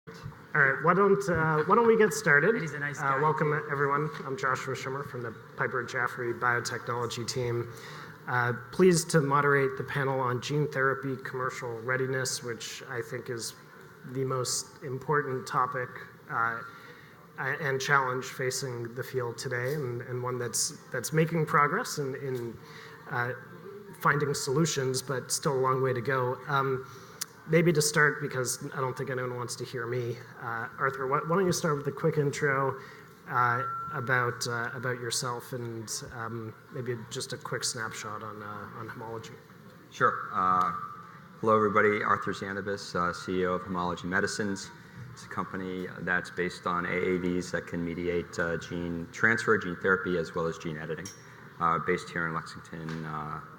All right, why don't we get started? He's a nice guy. Welcome everyone. I'm Joshua Schimmer from the Piper Jaffray biotechnology team. Pleased to moderate the panel on gene therapy commercial readiness, which I think is the most important topic and challenge facing the field today, and one that's making progress in finding solutions, but still a long way to go. Maybe to start, because I don't think anyone wants to hear me, Arthur, why don't you start with a quick intro about yourself and maybe just a quick snapshot on Homology. Sure. Hello, everybody. Arthur Tzianabos, CEO of Homology Medicines. It's a company that's based on AAVs that can mediate gene transfer, gene therapy, as well as gene editing, based here in Lexington,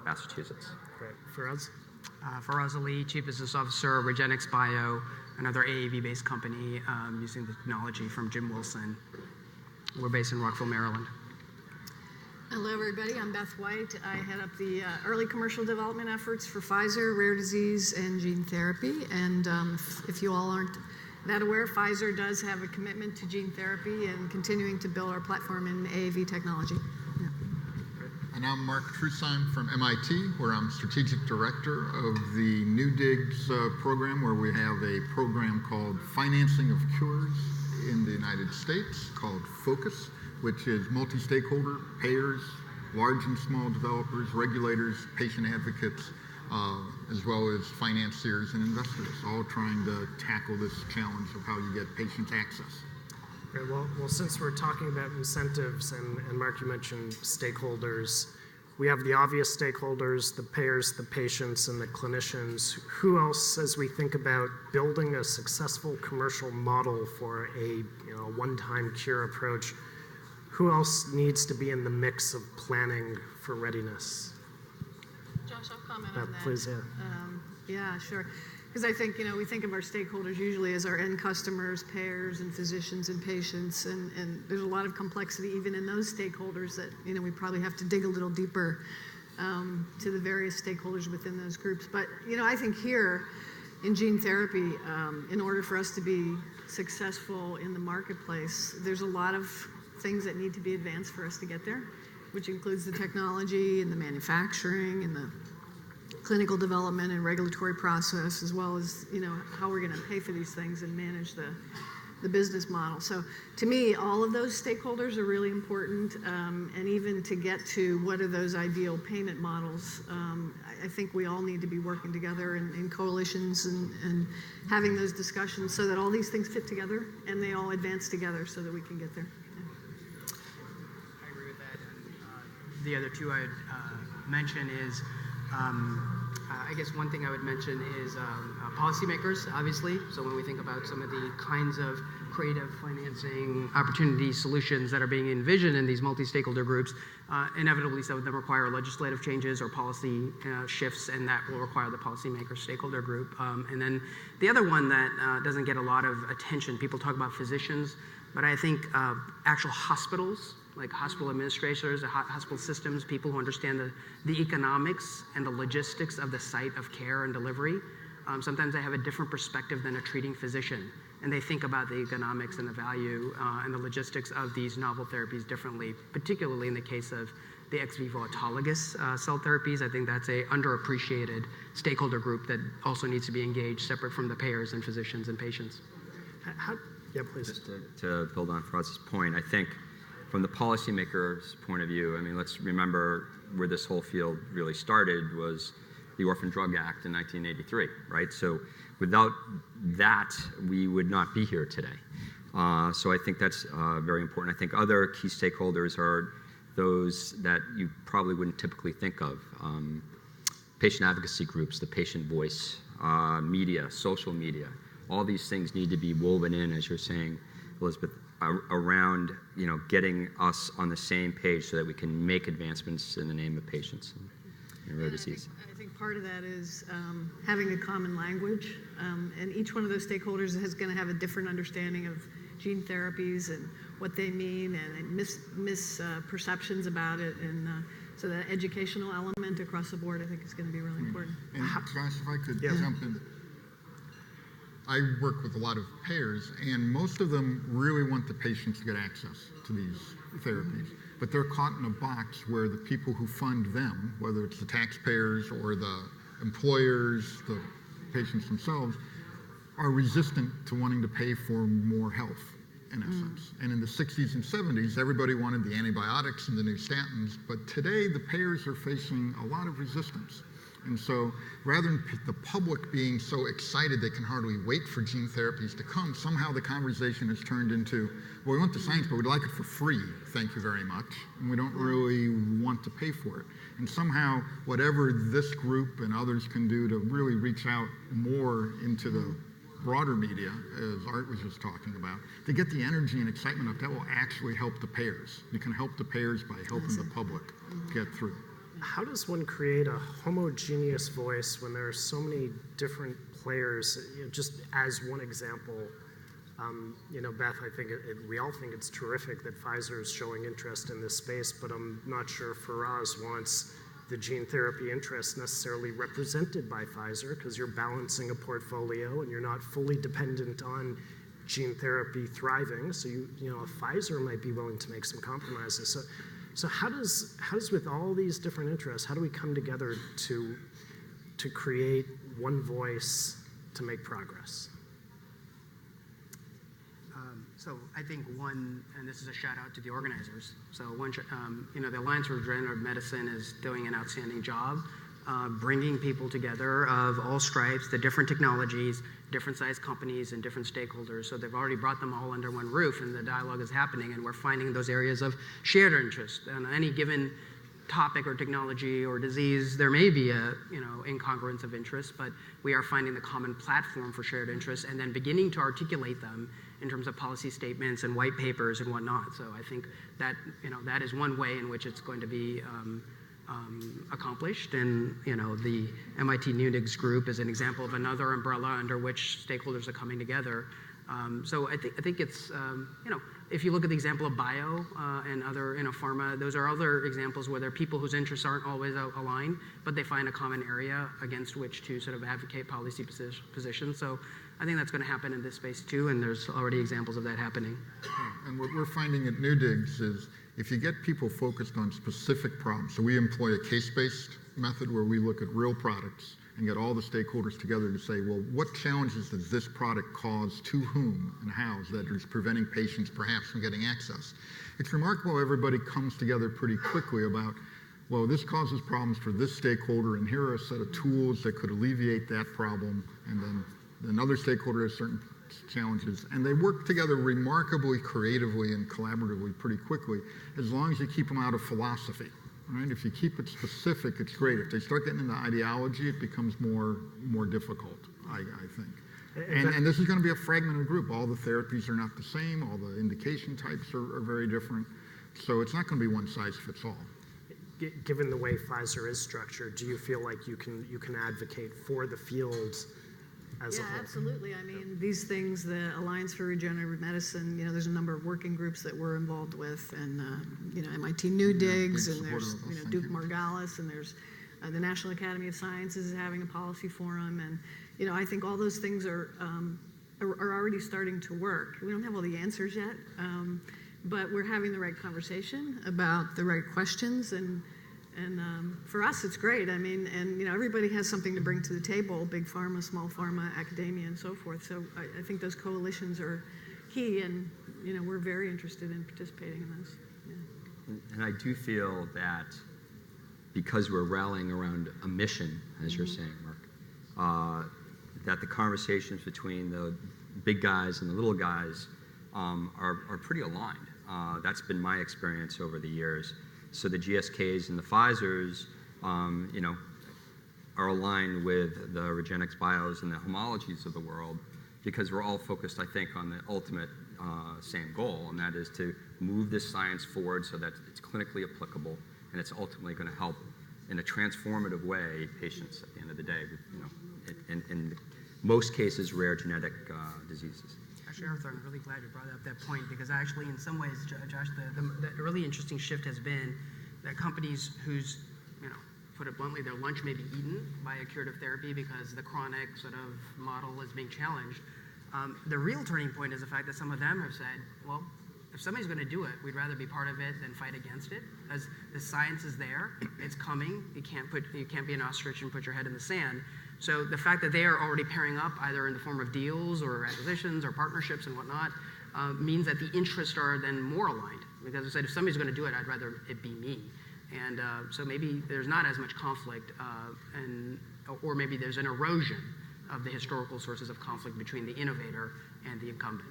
Massachusetts. Great. Faraz? Faraz Ali, Chief Business Officer, REGENXBIO, another AAV-based company using the technology from Jim Wilson. We're based in Rockville, Maryland. Hello, everybody. I'm Beth White. I head up the early commercial development efforts for Pfizer, rare disease, and gene therapy. And if you all aren't that aware, Pfizer does have a commitment to gene therapy and continuing to build our platform in AAV technology. And I'm Mark Trusheim from MIT, where I'm Strategic Director of the NEWDIGS program, where we have a program called Financing of Cures in the United States called FOCUS, which is multi-stakeholder, payers, large and small developers, regulators, patient advocates, as well as financiers and investors, all trying to tackle this challenge of how you get patient access. Great. Well, since we're talking about incentives, and Mark, you mentioned stakeholders, we have the obvious stakeholders, the payers, the patients, and the clinicians. Who else, as we think about building a successful commercial model for a one-time cure approach, who else needs to be in the mix of planning for readiness? Josh, I'll comment on that. Please, yeah. Yeah, sure. Because I think, we think of our stakeholders usually as our end customers, payers, and physicians and patients, and there's a lot of complexity even in those stakeholders that, we probably have to dig a little deeper to the various stakeholders within those groups. But, I think here in gene therapy, in order for us to be successful in the marketplace, there's a lot of things that need to be advanced for us to get there, which includes the technology and the manufacturing and the clinical development and regulatory process, as well as how we're going to pay for these things and manage the business model. So to me, all of those stakeholders are really important, and even to get to what are those ideal payment models, I think we all need to be working together in coalitions and having those discussions so that all these things fit together and they all advance together so that we can get there. I agree with that. And the other two I'd mention is I guess one thing I would mention is policymakers, obviously. So when we think about some of the kinds of creative financing opportunity solutions that are being envisioned in these multi-stakeholder groups, inevitably some of them require legislative changes or policy shifts, and that will require the policymaker stakeholder group. And then the other one that doesn't get a lot of attention, people talk about physicians, but I think actual hospitals, like hospital administrators, hospital systems, people who understand the economics and the logistics of the site of care and delivery. Sometimes they have a different perspective than a treating physician, and they think about the economics and the value and the logistics of these novel therapies differently, particularly in the case of the ex vivo autologous cell therapies. I think that's a underappreciated stakeholder group that also needs to be engaged separate from the payers and physicians and patients. Yeah, please. Just to build on Faraz's point, I think from the policymaker's point of view, let's remember where this whole field really started was the Orphan Drug Act in 1983, right? So without that, we would not be here today. So I think that's very important. I think other key stakeholders are those that you probably wouldn't typically think of. Patient advocacy groups, the patient voice, media, social media. All these things need to be woven in, as you're saying, Elizabeth, around getting us on the same page so that we can make advancements in the name of patients and rare disease. I think part of that is having a common language, and each one of those stakeholders is going to have a different understanding of gene therapies and what they mean and misperceptions about it, and so the educational element across the board I think is going to be really important. And Josh, if I could jump in. I work with a lot of payers, and most of them really want the patients to get access to these therapies. But they're caught in a box where the people who fund them, whether it's the taxpayers or the employers, the patients themselves, are resistant to wanting to pay for more health, in essence. And in the 60s and 70s, everybody wanted the antibiotics and the new statins, but today the payers are facing a lot of resistance. And so rather than the public being so excited they can hardly wait for gene therapies to come, somehow the conversation has turned into, well, we want the science, but we'd like it for free, thank you very much, and we don't really want to pay for it. And somehow, whatever this group and others can do to really reach out more into the broader media, as Art was just talking about, to get the energy and excitement up, that will actually help the payers. You can help the payers by helping the public get through. How does one create a homogeneous voice when there are so many different players? Just as one example, Beth, I think we all think it's terrific that Pfizer is showing interest in this space, but I'm not sure Faraz wants the gene therapy interest necessarily represented by Pfizer, because you're balancing a portfolio and you're not fully dependent on gene therapy thriving. So Pfizer might be willing to make some compromises. So how does with all these different interests, how do we come together to create one voice to make progress? So I think one, and this is a shout out to the organizers. So one, the Alliance for Regenerative Medicine is doing an outstanding job bringing people together of all stripes, the different technologies, different size companies, and different stakeholders. So they've already brought them all under one roof, and the dialogue is happening, and we're finding those areas of shared interest. On any given topic or technology or disease, there may be a incongruence of interest, but we are finding the common platform for shared interests and then beginning to articulate them in terms of policy statements and white papers and whatnot. So I think that that is one way in which it's going to be accomplished. And the MIT NEWDIGS group is an example of another umbrella under which stakeholders are coming together. So I think it's if you look at the example of bio and other pharma, those are other examples where there are people whose interests aren't always aligned, but they find a common area against which to sort of advocate policy positions. So I think that's going to happen in this space too, and there's already examples of that happening. Yeah, and what we're finding at NEWDIGS is if you get people focused on specific problems, so we employ a case-based method where we look at real products and get all the stakeholders together to say, well, what challenges does this product cause to whom and how that is preventing patients perhaps from getting access? It's remarkable everybody comes together pretty quickly about, well, this causes problems for this stakeholder, and here are a set of tools that could alleviate that problem, and then another stakeholder has certain challenges, and they work together remarkably creatively and collaboratively pretty quickly, as long as you keep them out of philosophy. Right? If you keep it specific, it's great. If they start getting into ideology, it becomes more difficult, I think. And this is going to be a fragmented group. All the therapies are not the same. All the indication types are very different. So it's not going to be one size fits all. Given the way Pfizer is structured, do you feel like you can advocate for the field as a whole? Yeah, absolutely. I mean, these things, the Alliance for Regenerative Medicine, there's a number of working groups that we're involved with, and MIT NEWDIGS, and there's Duke Margolis, and there's the National Academy of Sciences is having a policy forum, and I think all those things are already starting to work. We don't have all the answers yet, but we're having the right conversation about the right questions, and for us, it's great. I mean, and everybody has something to bring to the table: big pharma, small pharma, academia, and so forth. So I think those coalitions are key, and we're very interested in participating in those. Yeah. And I do feel that because we're rallying around a mission, as you're saying, Mark, that the conversations between the big guys and the little guys are pretty aligned. That's been my experience over the years. So the GSKs and the Pfizers, are aligned with the REGENXBIOs and the Homologies of the world, because we're all focused, I think, on the ultimate same goal, and that is to move this science forward so that it's clinically applicable and it's ultimately going to help in a transformative way patients at the end of the day, in most cases, rare genetic diseases. Actually, Arthur, I'm really glad you brought up that point, because actually, in some ways, Josh, the really interesting shift has been that companies whose put it bluntly, their lunch may be eaten by a curative therapy because the chronic sort of model is being challenged. The real turning point is the fact that some of them have said, well, if somebody's going to do it, we'd rather be part of it than fight against it, because the science is there, it's coming. You can't be an ostrich and put your head in the sand. So the fact that they are already pairing up, either in the form of deals or acquisitions or partnerships and whatnot, means that the interests are then more aligned. Because I said, if somebody's going to do it, I'd rather it be me. And so maybe there's not as much conflict, or maybe there's an erosion of the historical sources of conflict between the innovator and the incumbent.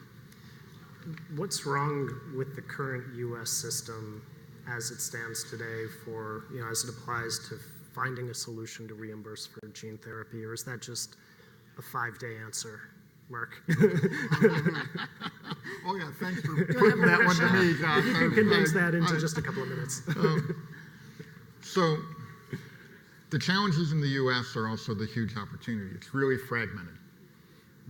What's wrong with the current U.S. system as it stands today for, as it applies to finding a solution to reimburse for gene therapy, or is that just a 5-day answer? Mark? Oh yeah, thanks for putting that one to me, Josh. You can condense that into just a couple of minutes. So the challenges in the U.S. are also the huge opportunity. It's really fragmented.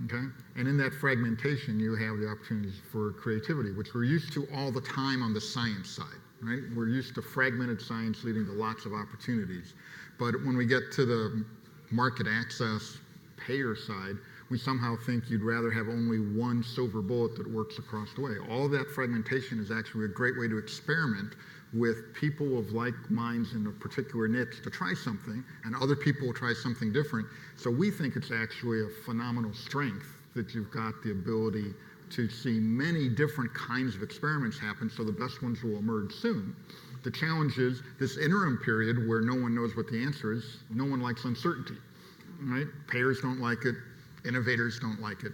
Okay? And in that fragmentation, you have the opportunities for creativity, which we're used to all the time on the science side, right? We're used to fragmented science leading to lots of opportunities. But when we get to the market access payer side, we somehow think you'd rather have only one silver bullet that works across the way. All that fragmentation is actually a great way to experiment with people of like minds in a particular niche to try something, and other people will try something different. So we think it's actually a phenomenal strength that you've got the ability to see many different kinds of experiments happen, so the best ones will emerge soon. The challenge is this interim period where no one knows what the answer is. No one likes uncertainty, right? Payers don't like it. Innovators don't like it.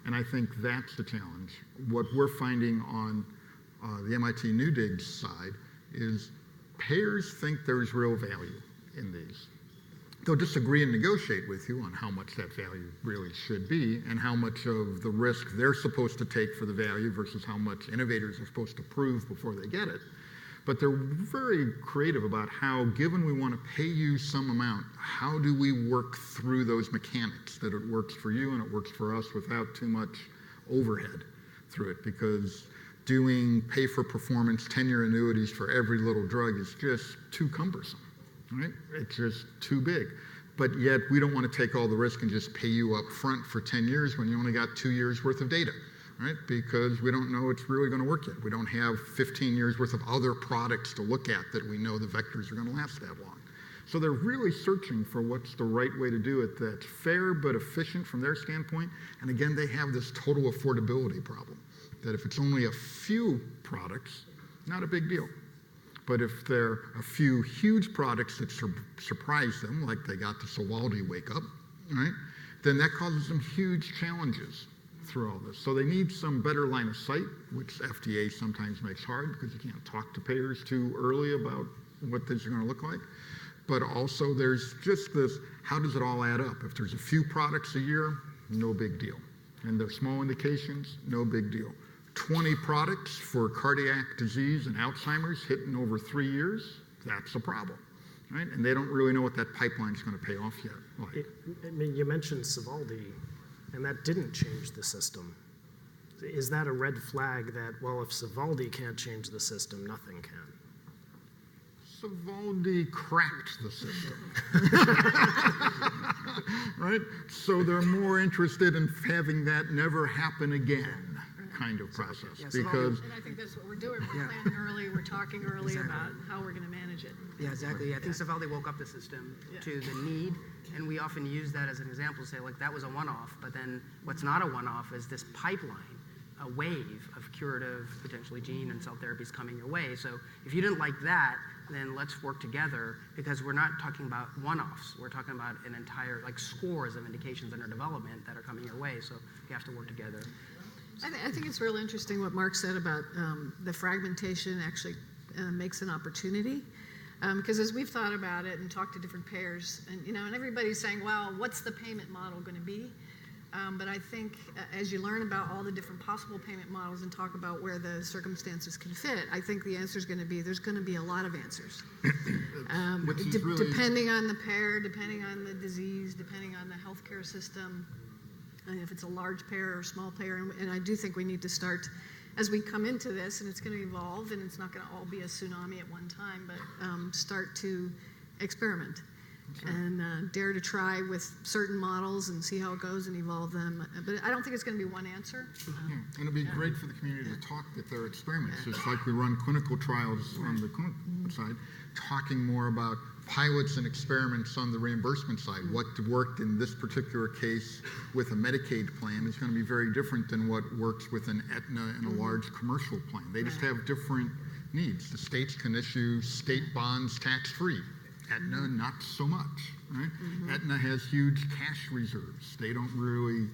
And I think that's the challenge. What we're finding on the MIT NEWDIGS side is payers think there's real value in these. They'll disagree and negotiate with you on how much that value really should be and how much of the risk they're supposed to take for the value versus how much innovators are supposed to prove before they get it. But they're very creative about how, given we want to pay you some amount, how do we work through those mechanics that it works for you and it works for us without too much overhead through it? Because doing pay-for-performance 10-year annuities for every little drug is just too cumbersome, right? It's just too big. But yet we don't want to take all the risk and just pay you up front for 10 years when you only got 2 years worth of data. Right? Because we don't know it's really going to work yet. We don't have 15 years worth of other products to look at that we know the vectors are going to last that long. So they're really searching for what's the right way to do it that's fair but efficient from their standpoint. And again, they have this total affordability problem, that if it's only a few products, not a big deal. But if there are a few huge products that surprise them, like they got the Sovaldi wake up, right? Then that causes them huge challenges through all this. So they need some better line of sight, which FDA sometimes makes hard because you can't talk to payers too early about what these are going to look like. But also there's just this, how does it all add up? If there's a few products a year, no big deal. And they're small indications, no big deal. 20 products for cardiac disease and Alzheimer's hitting over 3 years, that's a problem. Right? And they don't really know what that pipeline is going to pay off yet. You mentioned Sovaldi, and that didn't change the system. Is that a red flag that, well, if Sovaldi can't change the system, nothing can? Sovaldi cracked the system. Right? So they're more interested in having that never happen again kind of process. Yeah, because And I think that's what we're doing. We're planning early, we're talking early about how we're going to manage it. Yeah, exactly. I think Sovaldi woke up the system to the need, and we often use that as an example to say, like, that was a one-off, but then what's not a one-off is this pipeline, a wave of curative, potentially gene and cell therapies coming your way. So if you didn't like that, then let's work together, because we're not talking about one-offs. We're talking about an entire, like, scores of indications under development that are coming your way, so you have to work together. I think it's real interesting what Mark said about the fragmentation actually makes an opportunity. Because as we've thought about it and talked to different payers, and everybody's saying, well, what's the payment model going to be? But I think as you learn about all the different possible payment models and talk about where the circumstances can fit, I think the answer is going to be, there's going to be a lot of answers. Depending on the payer, depending on the disease, depending on the healthcare system, and if it's a large payer or small payer. And I do think we need to start, as we come into this, and it's going to evolve, and it's not going to all be a tsunami at one time, but start to experiment and dare to try with certain models and see how it goes and evolve them. But I don't think it's going to be one answer. Yeah, and it'd be great for the community to talk with their experiments. Just like we run clinical trials on the clinical side, talking more about pilots and experiments on the reimbursement side. What worked in this particular case with a Medicaid plan is going to be very different than what works with an Aetna and a large commercial plan. They just have different needs. The states can issue state bonds tax-free. Aetna, not so much, right? Aetna has huge cash reserves. They don't really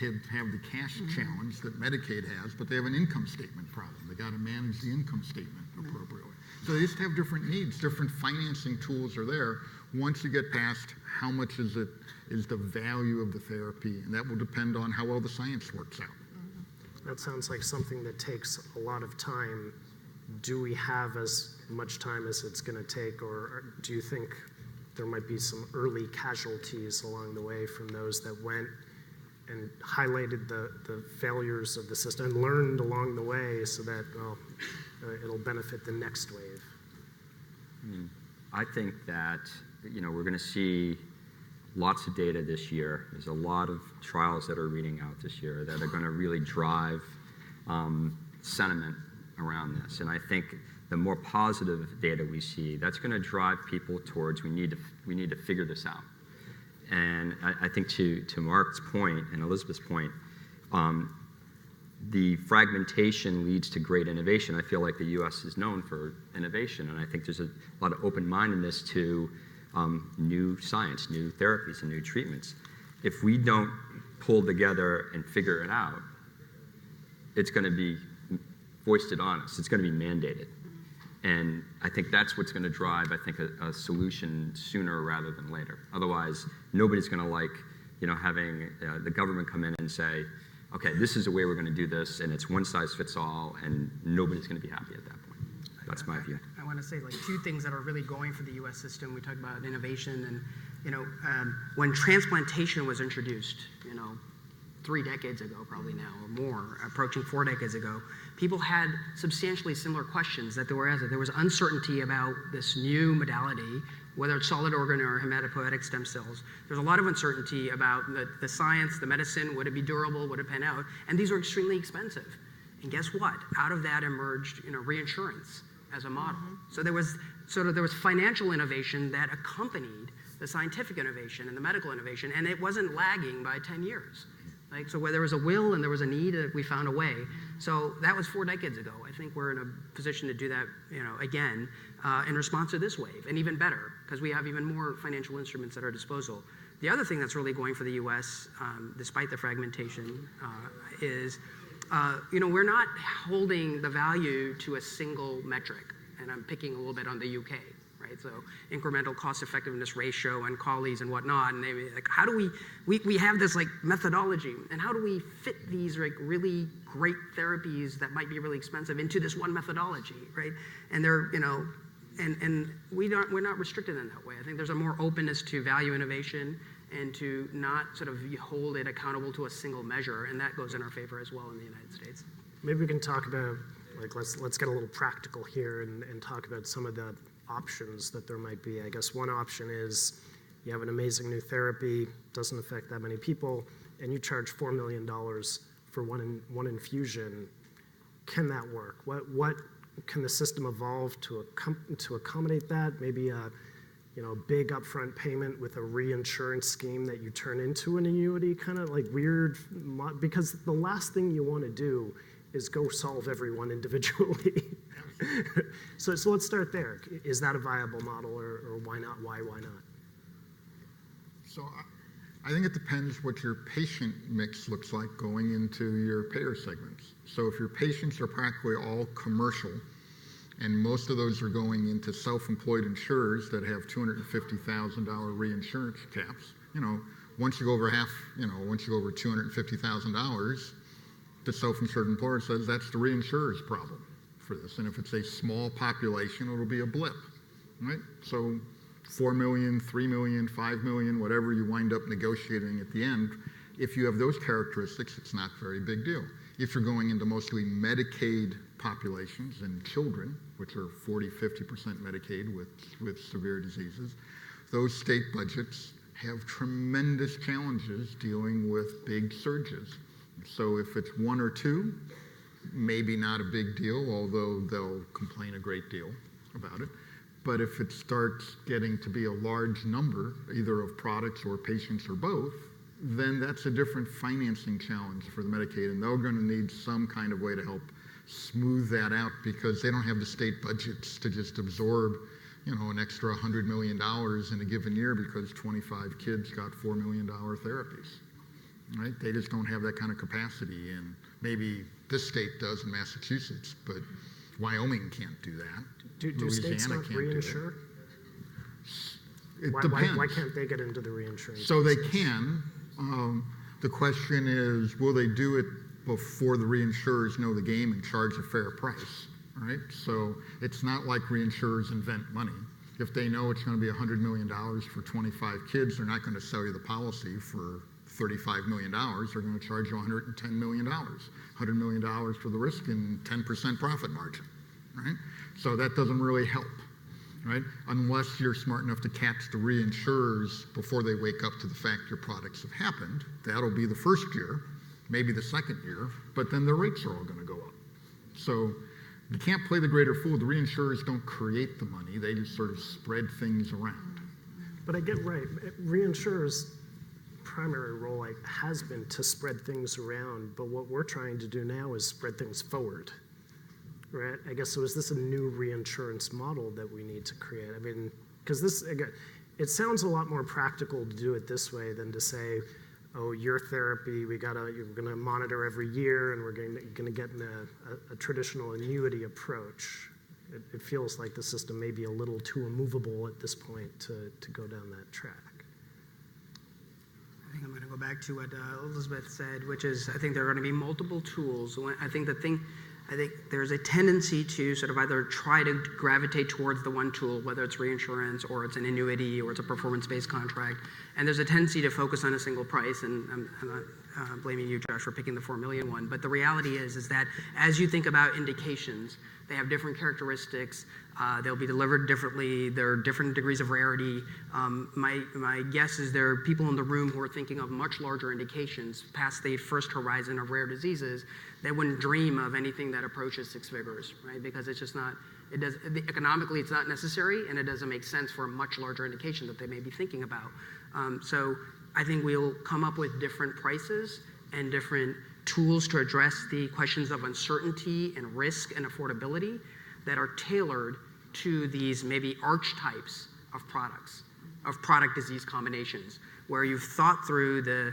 have the cash challenge that Medicaid has, but they have an income statement problem. They got to manage the income statement appropriately. So they just have different needs. Different financing tools are there. Once you get past how much is the value of the therapy, and that will depend on how well the science works out. That sounds like something that takes a lot of time. Do we have as much time as it's going to take, or do you think there might be some early casualties along the way from those that went and highlighted the failures of the system and learned along the way so that, well, it'll benefit the next wave? I think that, we're going to see lots of data this year. There's a lot of trials that are reading out this year that are going to really drive sentiment around this. And I think the more positive data we see, that's going to drive people towards we need to figure this out. And I think to Mark's point and Elizabeth's point, the fragmentation leads to great innovation. I feel like the U.S. is known for innovation, and I think there's a lot of open-mindedness to new science, new therapies, and new treatments. If we don't pull together and figure it out, it's going to be foisted on us. It's going to be mandated. And I think that's what's going to drive, a solution sooner rather than later. Otherwise, nobody's going to like, having the government come in and say, okay, this is the way we're going to do this, and it's one size fits all, and nobody's going to be happy at that point. That's my view. I want to say two things that are really going for the U.S. system. We talked about innovation, and when transplantation was introduced, 3 decades ago, probably now, or more, approaching 4 decades ago, people had substantially similar questions that there was uncertainty about this new modality, whether it's solid organ or hematopoietic stem cells. There's a lot of uncertainty about the science, the medicine, would it be durable, would it pan out? And these are extremely expensive. And guess what? Out of that emerged, reinsurance as a model. So there was financial innovation that accompanied the scientific innovation and the medical innovation, and it wasn't lagging by 10 years. So where there was a will and there was a need, we found a way. So that was 4 decades ago. I think we're in a position to do that, again, in response to this wave, and even better, because we have even more financial instruments at our disposal. The other thing that's really going for the U.S., despite the fragmentation, is, we're not holding the value to a single metric, and I'm picking a little bit on the UK. So incremental cost effectiveness ratio and QALYs and whatnot, and how do we have this methodology, and how do we fit these really great therapies that might be really expensive into this one methodology, right? And they're and we're not restricted in that way. I think there's a more openness to value innovation and to not hold it accountable to a single measure, and that goes in our favor as well in the United States. Maybe we can talk about let's get a little practical here and talk about some of the options that there might be. I guess one option is you have an amazing new therapy, doesn't affect that many people, and you charge $4 million for one infusion. Can that work? What can the system evolve to accommodate that? Maybe a big upfront payment with a reinsurance scheme that you turn into an annuity, kind of weird, because the last thing you want to do is go solve everyone individually. So let's start there. Is that a viable model, or why not? Why not? So I think it depends what your patient mix looks like going into your payer segments. So if your patients are practically all commercial, and most of those are going into self-employed insurers that have $250,000 reinsurance caps, once you go over once you go over $250,000, the self-insured employer says that's the reinsurer's problem for this. And if it's a small population, it'll be a blip, right? So 4 million, 3 million, 5 million, whatever you wind up negotiating at the end, if you have those characteristics, it's not a very big deal. If you're going into mostly Medicaid populations and children, which are 40–50% Medicaid with severe diseases. Those state budgets have tremendous challenges dealing with big surges. So if it's 1 or 2, maybe not a big deal, although they'll complain a great deal about it. But if it starts getting to be a large number, either of products or patients or both, then that's a different financing challenge for the Medicaid, and they're going to need some kind of way to help smooth that out because they don't have the state budgets to just absorb, an extra $100 million in a given year because 25 kids got $4 million therapies, right? They just don't have that kind of capacity, and maybe this state does in Massachusetts, but Wyoming can't do that. Do states not reinsure? It depends. Why can't they get into the reinsurance? So they can. The question is, will they do it before the reinsurers know the game and charge a fair price, right? So it's not like reinsurers invent money. If they know it's going to be $100 million for 25 kids, they're not going to sell you the policy for $35 million. They're going to charge you $110 million, $100 million for the risk and 10% profit margin, right? So that doesn't really help, right? Unless you're smart enough to catch the reinsurers before they wake up to the fact your products have happened. That'll be the first year, maybe the second year, but then the rates are all going to go up. So you can't play the greater fool. The reinsurers don't create the money. They just sort of spread things around. But I get right. Reinsurers' primary role has been to spread things around, but what we're trying to do now is spread things forward. Right? I guess, so is this a new reinsurance model that we need to create? I mean, because this, again, it sounds a lot more practical to do it this way than to say, oh, your therapy, you're going to monitor every year and we're going to get in a traditional annuity approach. It feels like the system may be a little too immovable at this point to go down that track. I think I'm going to go back to what Elizabeth said, which is I think there are going to be multiple tools. I think there's a tendency to sort of either try to gravitate towards the one tool, whether it's reinsurance or it's an annuity or it's a performance-based contract, and there's a tendency to focus on a single price, and I'm not blaming you, Josh, for picking the $4 million one, but the reality is that as you think about indications, they have different characteristics, they'll be delivered differently, there are different degrees of rarity. My guess is there are people in the room who are thinking of much larger indications past the first horizon of rare diseases. They wouldn't dream of anything that approaches 6 figures, right? Because it's just not, economically it's not necessary, and it doesn't make sense for a much larger indication that they may be thinking about. So I think we'll come up with different prices and different tools to address the questions of uncertainty and risk and affordability that are tailored to these maybe archetypes of products, of product disease combinations, where you've thought through the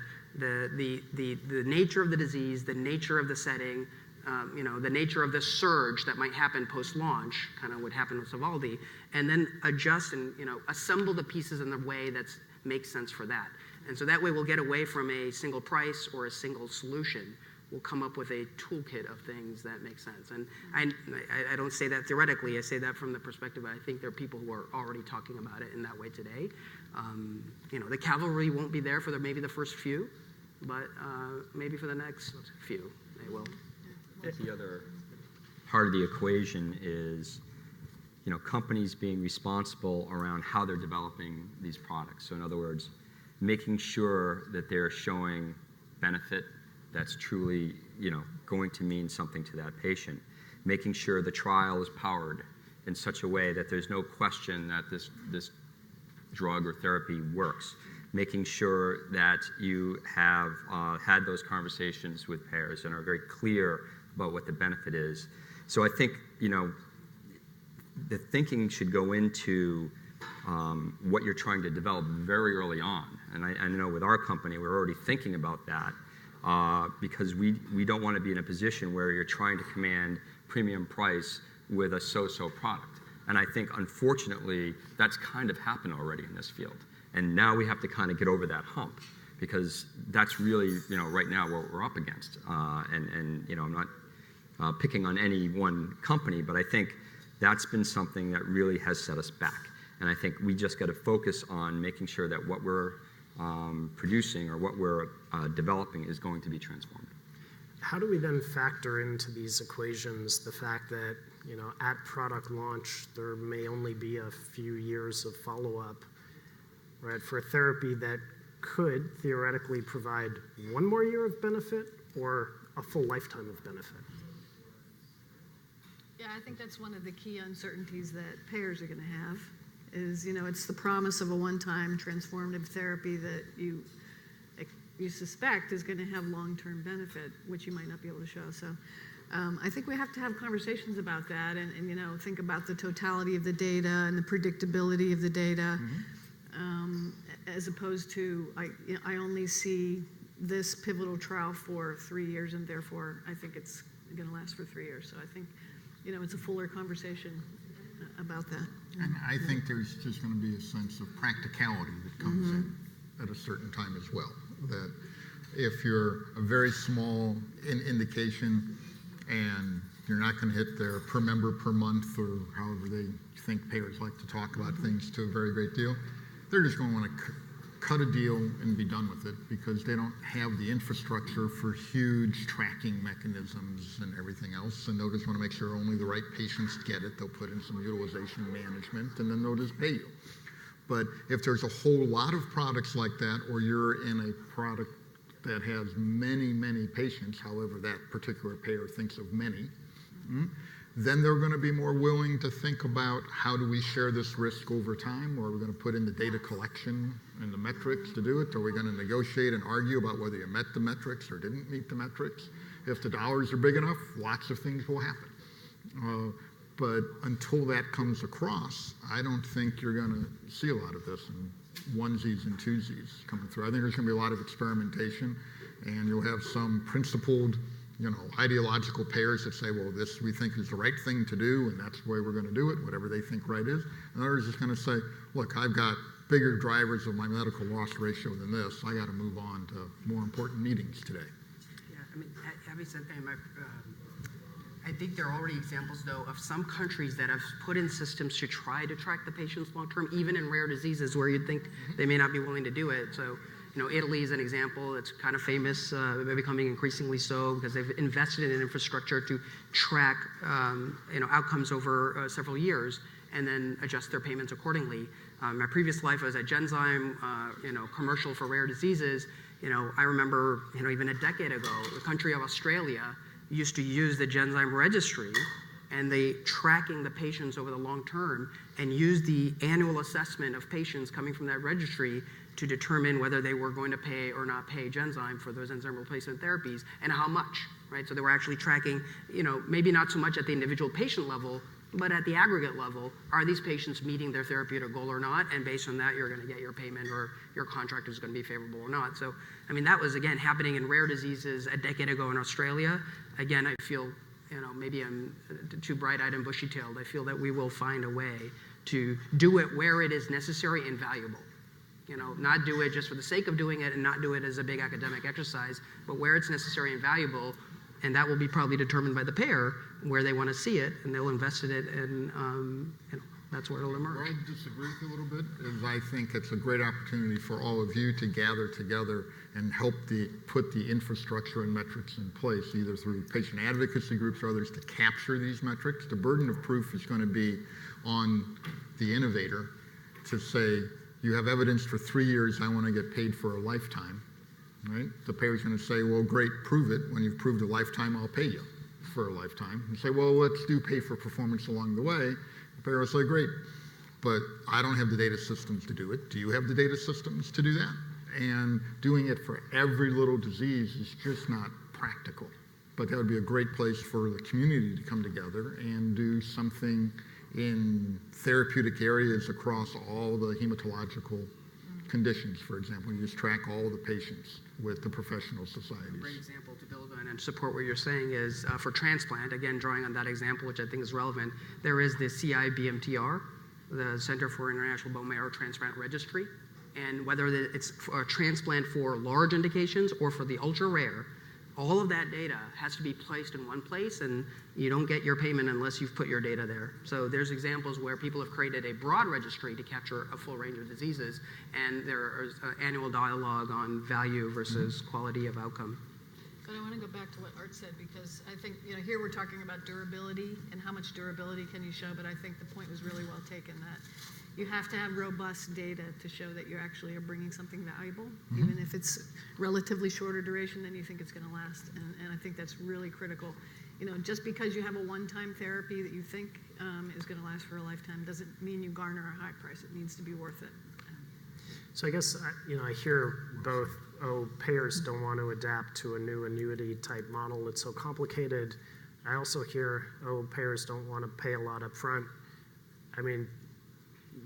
nature of the disease, the nature of the setting, the nature of the surge that might happen post-launch, kind of what happened with Sovaldi, and then adjust and assemble the pieces in the way that makes sense for that. And so that way we'll get away from a single price or a single solution. We'll come up with a toolkit of things that make sense. And I don't say that theoretically. I say that from the perspective I think there are people who are already talking about it in that way today. The cavalry won't be there for maybe the first few, but maybe for the next few they will. The other part of the equation is, companies being responsible around how they're developing these products. So in other words, making sure that they're showing benefit that's truly, going to mean something to that patient. Making sure the trial is powered in such a way that there's no question that this drug or therapy works. Making sure that you have had those conversations with payers and are very clear about what the benefit is. So I think, the thinking should go into what you're trying to develop very early on. And I know with our company, we're already thinking about that. Because we don't want to be in a position where you're trying to command premium price with a so-so product. And I think, unfortunately, that's kind of happened already in this field. And now we have to kind of get over that hump, because that's really, right now what we're up against. I'm not picking on any one company, but I think that's been something that really has set us back. And I think we just got to focus on making sure that what we're producing or what we're developing is going to be transformative. how do we then factor into these equations the fact that, at product launch, there may only be a few years of follow-up, right, for a therapy that could theoretically provide one more year of benefit or a full lifetime of benefit? Yeah, I think that's one of the key uncertainties that payers are going to have is, it's the promise of a one-time transformative therapy that you suspect is going to have long-term benefit, which you might not be able to show. So I think we have to have conversations about that and think about the totality of the data and the predictability of the data, as opposed to, I only see this pivotal trial for 3 years and therefore I think it's going to last for 3 years. So I think, it's a fuller conversation about that. And I think there's just going to be a sense of practicality that comes in at a certain time as well. That if you're a very small indication and you're not going to hit their per member per month or however they think payers like to talk about things to a very great deal, they're just going to want to cut a deal and be done with it because they don't have the infrastructure for huge tracking mechanisms and everything else, and they'll just want to make sure only the right patients get it. They'll put in some utilization management and then they'll just pay you. But if there's a whole lot of products like that, or you're in a product that has many, many patients, however that particular payer thinks of many, then they're going to be more willing to think about how do we share this risk over time, or are we going to put in the data collection and the metrics to do it? Are we going to negotiate and argue about whether you met the metrics or didn't meet the metrics? If the dollars are big enough, lots of things will happen. But until that comes across, I don't think you're going to see a lot of this in onesies and twosies coming through. I think there's going to be a lot of experimentation, and you'll have some principled, ideological payers that say, well, this we think is the right thing to do, and that's the way we're going to do it, whatever they think right is. And others are just going to say, look, I've got bigger drivers of my medical loss ratio than this. I got to move on to more important meetings today. Yeah, I mean, having said that, I think there are already examples, though, of some countries that have put in systems to try to track the patients long term, even in rare diseases where you'd think they may not be willing to do it. So, Italy is an example. It's kind of famous, becoming increasingly so because they've invested in infrastructure to track, outcomes over several years and then adjust their payments accordingly. My previous life, I was at Genzyme, commercial for rare diseases. I remember, even a decade ago, the country of Australia used to use the Genzyme registry and the tracking the patients over the long term and use the annual assessment of patients coming from that registry to determine whether they were going to pay or not pay Genzyme for those enzyme replacement therapies and how much, right? So they were actually tracking, maybe not so much at the individual patient level, but at the aggregate level, are these patients meeting their therapeutic goal or not? And based on that, you're going to get your payment or your contract is going to be favorable or not. So, I mean, that was, again, happening in rare diseases a decade ago in Australia. Again, I feel, maybe I'm too bright-eyed and bushy-tailed. I feel that we will find a way to do it where it is necessary and valuable. Not do it just for the sake of doing it and not do it as a big academic exercise, but where it's necessary and valuable, and that will be probably determined by the payer where they want to see it, and they'll invest in it, and that's where it'll emerge. Where I disagree with you a little bit is I think it's a great opportunity for all of you to gather together and help put the infrastructure and metrics in place, either through patient advocacy groups or others, to capture these metrics. The burden of proof is going to be on the innovator to say, you have evidence for 3 years, I want to get paid for a lifetime. Right? The payer's going to say, well, great, prove it. When you've proved a lifetime, I'll pay you for a lifetime. And say, well, let's do pay for performance along the way. The payer will say, great, but I don't have the data systems to do it. Do you have the data systems to do that? And doing it for every little disease is just not practical. But that would be a great place for the community to come together and do something in therapeutic areas across all the hematological conditions, for example. You just track all the patients with the professional societies. A great example to build on and support what you're saying is for transplant, again, drawing on that example, which I think is relevant, there is the CIBMTR, the Center for International Bone Marrow Transplant Registry, and whether it's a transplant for large indications or for the ultra rare, all of that data has to be placed in one place, and you don't get your payment unless you've put your data there. So there's examples where people have created a broad registry to capture a full range of diseases, and there is annual dialogue on value versus quality of outcome. But I want to go back to what Art said, because I think, here we're talking about durability and how much durability can you show, but I think the point was really well taken, that you have to have robust data to show that you actually are bringing something valuable, even if it's relatively shorter duration than you think it's going to last. And I think that's really critical. Just because you have a one-time therapy that you think is going to last for a lifetime doesn't mean you garner a high price. It needs to be worth it. So I guess, I hear both, payers don't want to adapt to a new annuity type model. It's so complicated. I also hear, payers don't want to pay a lot up front. I mean,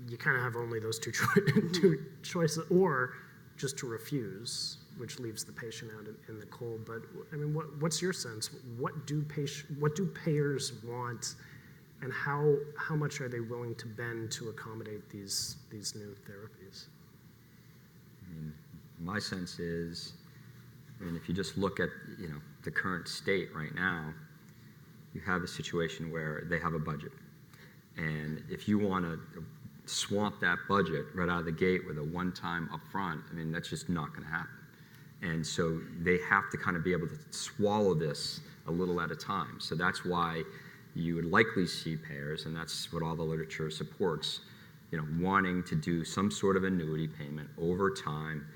you kind of have only those two choices, or just to refuse, which leaves the patient out in the cold. But I mean, what's your sense? What do payers want, and how much are they willing to bend to accommodate these new therapies? I mean, my sense is, if you just look at the current state right now, you have a situation where they have a budget, and if you want to swamp that budget right out of the gate with a one-time upfront, that's just not going to happen. And so they have to kind of be able to swallow this a little at a time. So that's why you would likely see payers, and that's what all the literature supports, wanting to do some sort of annuity payment over time,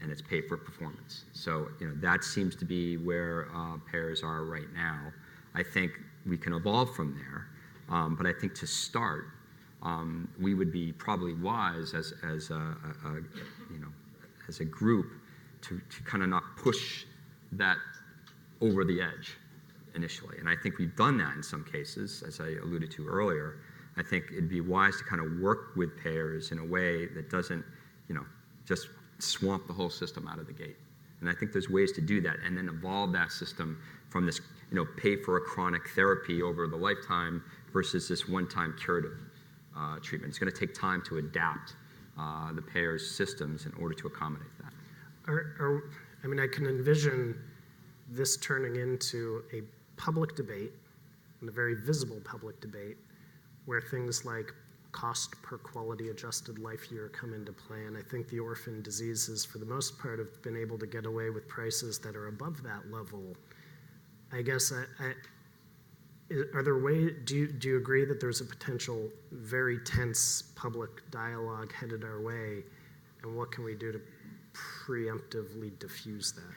and it's paid for performance. So that seems to be where payers are right now. I think we can evolve from there, but I think to start, we would be probably wise as a group to kind of not push that over the edge initially. And I think we've done that in some cases, as I alluded to earlier. I think it'd be wise to kind of work with payers in a way that doesn't, just swamp the whole system out of the gate. And I think there's ways to do that, and then evolve that system from this, pay for a chronic therapy over the lifetime versus this one-time curative treatment. It's going to take time to adapt the payers' systems in order to accommodate that. I can envision this turning into a public debate, and a very visible public debate, where things like cost per quality adjusted life year come into play. And I think the orphan diseases, for the most part, have been able to get away with prices that are above that level. I guess, are there ways, do you agree that there's a potential very tense public dialogue headed our way? And what can we do to preemptively diffuse that?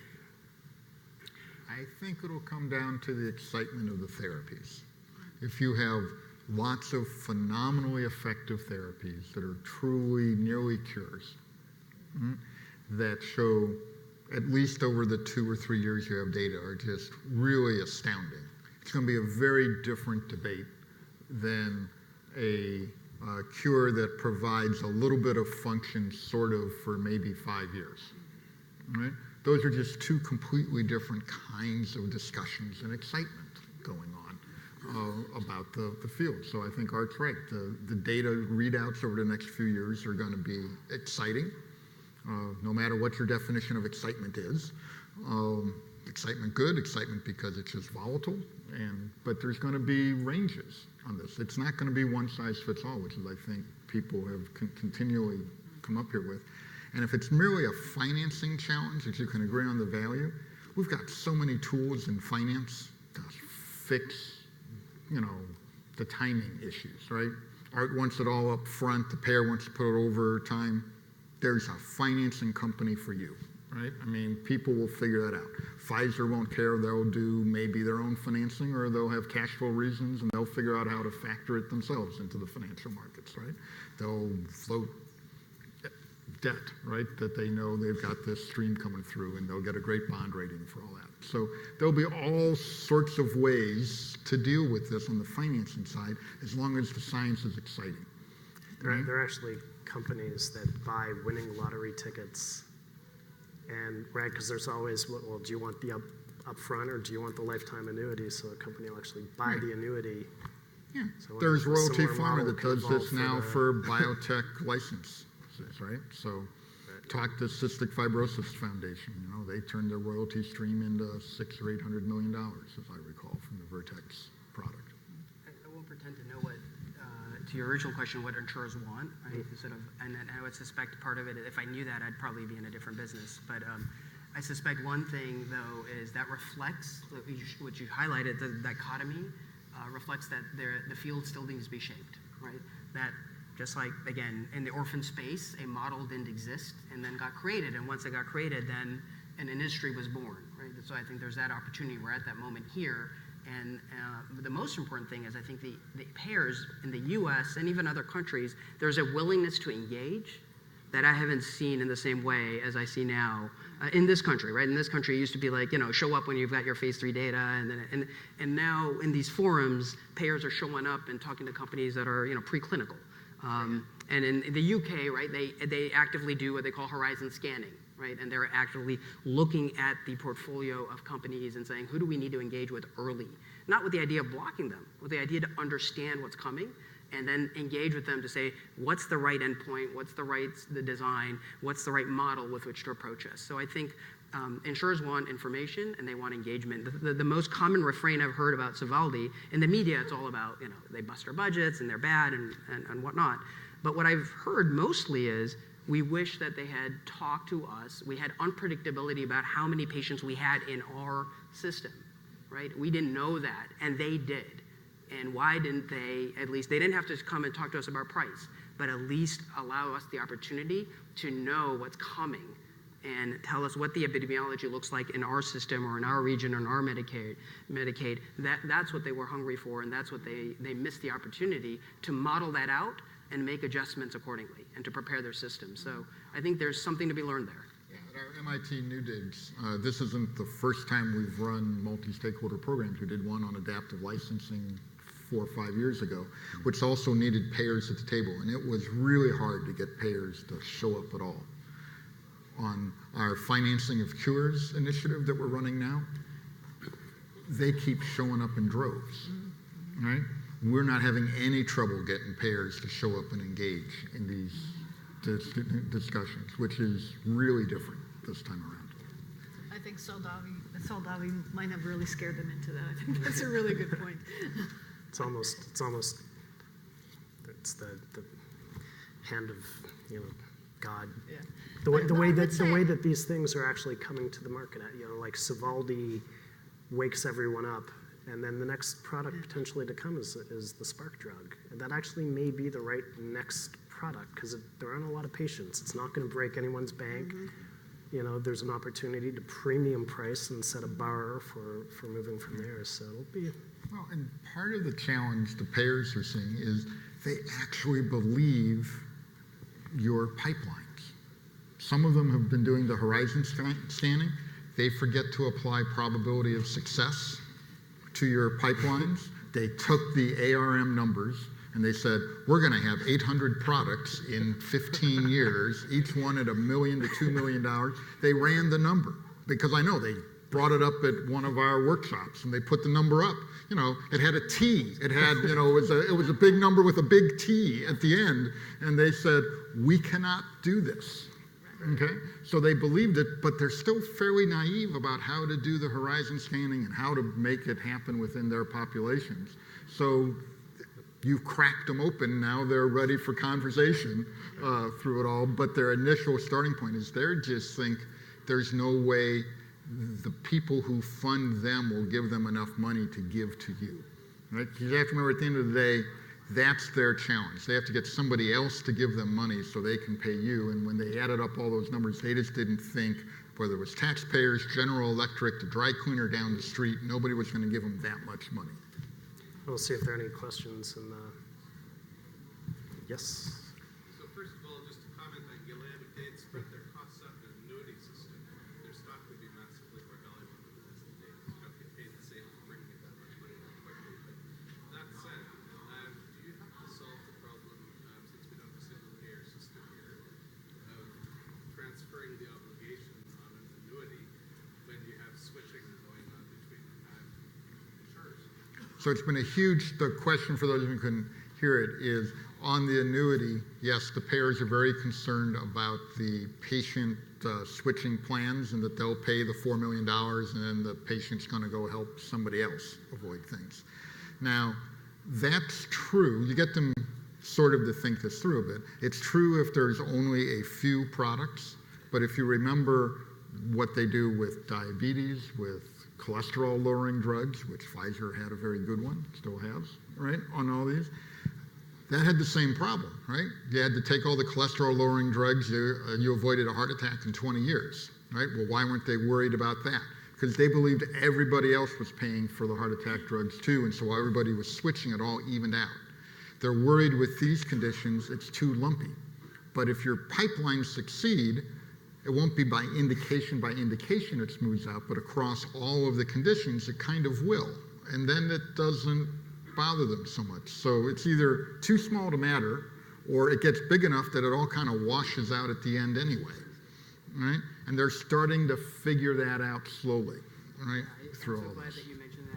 I think it'll come down to the excitement of the therapies. If you have lots of phenomenally effective therapies that are truly nearly cures, that show, at least over the 2 or 3 years you have data, are just really astounding. It's going to be a very different debate than a cure that provides a little bit of function sort of for maybe 5 years. Right? Those are just two completely different kinds of discussions and excitement going on about the field. So I think Art's right. The data readouts over the next few years are going to be exciting, no matter what your definition of excitement is. Excitement good, excitement because it's just volatile, but there's going to be ranges on this. It's not going to be one size fits all, which is, I think, people have continually come up here with. And if it's merely a financing challenge, if you can agree on the value, we've got so many tools in finance to fix, the timing issues, right? Art wants it all up front, the payer wants to put it over time. There's a financing company for you, right? People will figure that out. Pfizer won't care. They'll do maybe their own financing, or they'll have cash flow reasons, and they'll figure out how to factor it themselves into the financial markets, right? They'll float debt, right, that they know they've got this stream coming through, and they'll get a great bond rating for all that. So there'll be all sorts of ways to deal with this on the financing side, as long as the science is exciting. There are actually companies that buy winning lottery tickets, and right, because there's always, well, do you want the upfront or do you want the lifetime annuity? So a company will actually buy the annuity. Yeah. So there's Royalty Pharma that does evolve this now for biotech licenses, right? So talk to Cystic Fibrosis Foundation. They turned their royalty stream into $600 or $800 million, as I recall, from the Vertex product. I won't pretend to know what, to your original question, what insurers want. And I would suspect part of it, if I knew that, I'd probably be in a different business. But I suspect one thing, though, is that reflects, what you highlighted, the dichotomy, reflects that the field still needs to be shaped, right? That just like, again, in the orphan space, a model didn't exist and then got created. And once it got created, then an industry was born, right? So I think there's that opportunity. We're at that moment here. And the most important thing is I think the payers in the US and even other countries, there's a willingness to engage that I haven't seen in the same way as I see now in this country, right? In this country, it used to be like, show up when you've got your phase 3 data, and now in these forums, payers are showing up and talking to companies that are, preclinical. And in the UK, right, they actively do what they call horizon scanning, right? And they're actively looking at the portfolio of companies and saying, who do we need to engage with early? Not with the idea of blocking them, with the idea to understand what's coming, and then engage with them to say, what's the right endpoint, what's the design, what's the right model with which to approach us. So I think insurers want information and they want engagement. The most common refrain I've heard about Sovaldi, in the media it's all about, they bust our budgets and they're bad and whatnot. But what I've heard mostly is, we wish that they had talked to us. We had unpredictability about how many patients we had in our system, right? We didn't know that, and they did. And why didn't they, at least, they didn't have to come and talk to us about price, but at least allow us the opportunity to know what's coming and tell us what the epidemiology looks like in our system or in our region or in our Medicaid. That's what they were hungry for, and that's what they missed the opportunity to model that out and make adjustments accordingly and to prepare their system. So I think there's something to be learned there. At our MIT NEWDIGS, this isn't the first time we've run multi-stakeholder programs. We did one on adaptive licensing 4 or 5 years ago, which also needed payers at the table. And it was really hard to get payers to show up at all. On our financing of cures initiative that we're running now, they keep showing up in droves, right? We're not having any trouble getting payers to show up and engage in these discussions, which is really different this time around. I think Soldavi might have really scared them into that. I think that's a really good point. It's the hand of God. Yeah. The way that these things are actually coming to the market, like Sovaldi wakes everyone up, and then the next product potentially to come is the Spark drug, and that actually may be the right next product because there aren't a lot of patients. It's not going to break anyone's bank. There's an opportunity to premium price and set a bar for moving from there. So it'll be. Well, and part of the challenge the payers are seeing is they actually believe your pipelines. Some of them have been doing the horizon scanning. They forget to apply probability of success to your pipelines. They took the ARM numbers and they said, we're going to have 800 products in 15 years, each one at $1 million to $2 million. They ran the number because I know they brought it up at one of our workshops and they put the number up. It had a T. It had, it was a big number with a big T at the end. And they said, we cannot do this. Okay? So they believed it, but they're still fairly naive about how to do the horizon scanning and how to make it happen within their populations. So you've cracked them open. Now they're ready for conversation through it all. But their initial starting point is they just think there's no way the people who fund them will give them enough money to give to you, right? You have to remember at the end of the day, that's their challenge. They have to get somebody else to give them money so they can pay you. And when they added up all those numbers, they just didn't think, whether it was taxpayers, General Electric, the dry cleaner down the street, nobody was going to give them that much money. We'll see if there are any questions. Yes? So first of all, just to comment on Gilead, if they had spread their costs up in the annuity system, their stock would be massively more valuable than it is today. You don't get paid the same for bringing in that much money that quickly. But that said, do you have to solve the problem, since we don't have a single payer system here, of transferring the obligation on an annuity when you have switching going on between insurers? So it's been the question for those who couldn't hear it is, on the annuity, yes, the payers are very concerned about the patient switching plans and that they'll pay the $4 million and then the patient's going to go help somebody else avoid things. Now, that's true. You get them sort of to think this through a bit. It's true if there's only a few products, but if you remember what they do with diabetes, with cholesterol-lowering drugs, which Pfizer had a very good one, still has, right, on all these. That had the same problem, right? You had to take all the cholesterol-lowering drugs, you avoided a heart attack in 20 years, right? Well, why weren't they worried about that? Because they believed everybody else was paying for the heart attack drugs too, and so everybody was switching, it all evened out. They're worried with these conditions, it's too lumpy. But if your pipelines succeed, it won't be by indication it smooths out, but across all of the conditions, it kind of will. And then it doesn't bother them so much. So it's either too small to matter, or it gets big enough that it all kind of washes out at the end anyway, right? And they're starting to figure that out slowly, right? Through all I'm so glad this. that you mentioned that,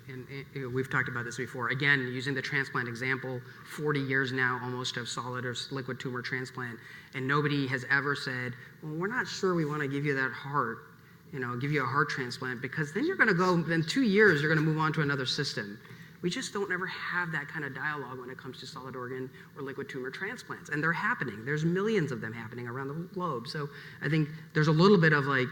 and we've talked about this before. Again, using the transplant example, 40 years now almost of solid or liquid tumor transplant, and nobody has ever said, well, we're not sure we want to give you that heart, give you a heart transplant, because then you're going to go, in 2 years, you're going to move on to another system. We just don't ever have that kind of dialogue when it comes to solid organ or liquid tumor transplants. And they're happening. There's millions of them happening around the globe. So I think there's a little bit of like,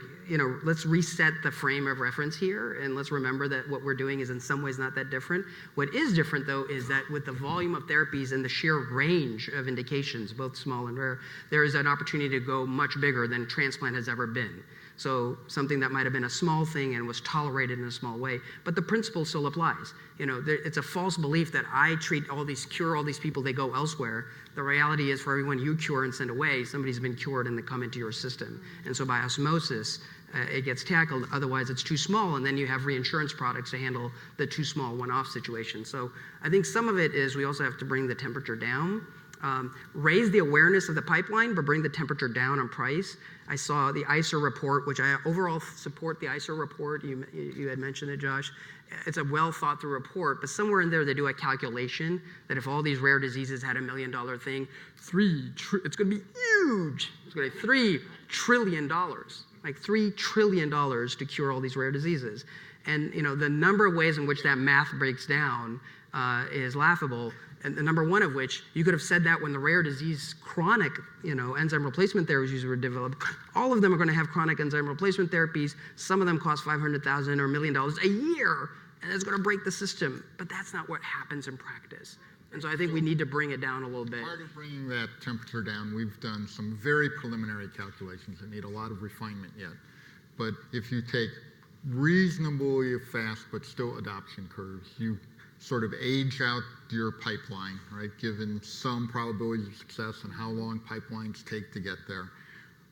let's reset the frame of reference here, and let's remember that what we're doing is in some ways not that different. What is different, though, is that with the volume of therapies and the sheer range of indications, both small and rare, there is an opportunity to go much bigger than transplant has ever been. So something that might have been a small thing and was tolerated in a small way, but the principle still applies. It's a false belief that I cure all these people, they go elsewhere. The reality is for everyone you cure and send away, somebody's been cured and they come into your system. And so by osmosis, it gets tackled. Otherwise, it's too small, and then you have reinsurance products to handle the too small one-off situation. So I think some of it is we also have to bring the temperature down. Raise the awareness of the pipeline, but bring the temperature down on price. I saw the ICER report, which I overall support the ICER report. You had mentioned it, Josh. It's a well thought through report, but somewhere in there they do a calculation that if all these rare diseases had $1 million thing, it's going to be huge. It's going to be $3 trillion, like $3 trillion to cure all these rare diseases. And the number of ways in which that math breaks down is laughable. And the number one of which, you could have said that when the rare disease chronic, enzyme replacement therapies were developed. All of them are going to have chronic enzyme replacement therapies. Some of them cost $500,000 or $1 million a year, and it's going to break the system. But that's not what happens in practice. And so I think we need to bring it down a little bit. Part of bringing that temperature down, we've done some very preliminary calculations that need a lot of refinement yet. But if you take reasonably fast but still adoption curves, you sort of age out your pipeline, right? Given some probabilities of success and how long pipelines take to get there.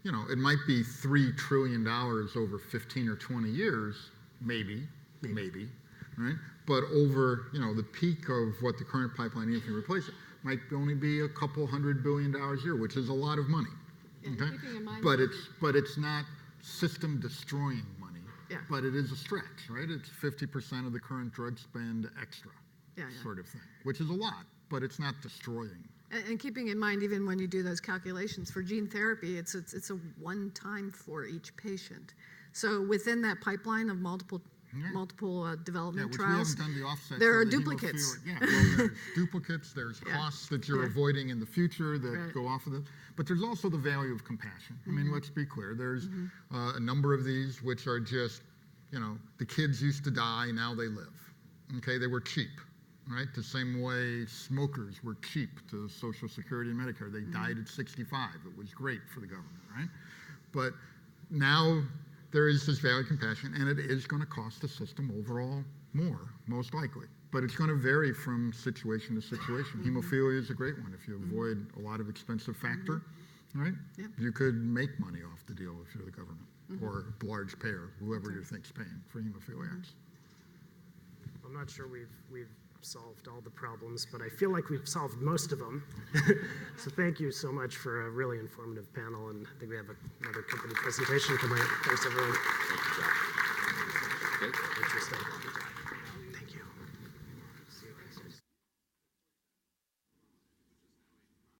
It might be $3 trillion over 15 or 20 years, maybe, right? But over, the peak of what the current pipeline needs to replace it might only be a couple $100 billion a year, which is a lot of money. Okay? But it's not system destroying money. Yeah. But it is a stretch, right? It's 50% of the current drug spend extra, sort of thing, which is a lot, but it's not destroying. And keeping in mind, even when you do those calculations for gene therapy, it's a one time for each patient. So within that pipeline of multiple development trials, we haven't done the offset. there are duplicates. There's duplicates. There's costs that you're avoiding in the future that go off of this. But there's also the value of compassion. I mean, let's be clear. There's a number of these which are just, the kids used to die, now they live. Okay, they were cheap, right? The same way smokers were cheap to Social Security and Medicare. They died at 65. It was great for the government, right? But now there is this value of compassion, and it is going to cost the system overall more, most likely. But it's going to vary from situation to situation. Hemophilia is a great one. If you avoid a lot of expensive factor, right? Yep. You could make money off the deal if you're the government or large payer, whoever you think's paying for hemophiliacs. I'm not sure we've solved all the problems, but I feel like we've solved most of them. So thank you so much for a really informative panel, and I think we have another company presentation coming up. Thanks, everyone. Interesting.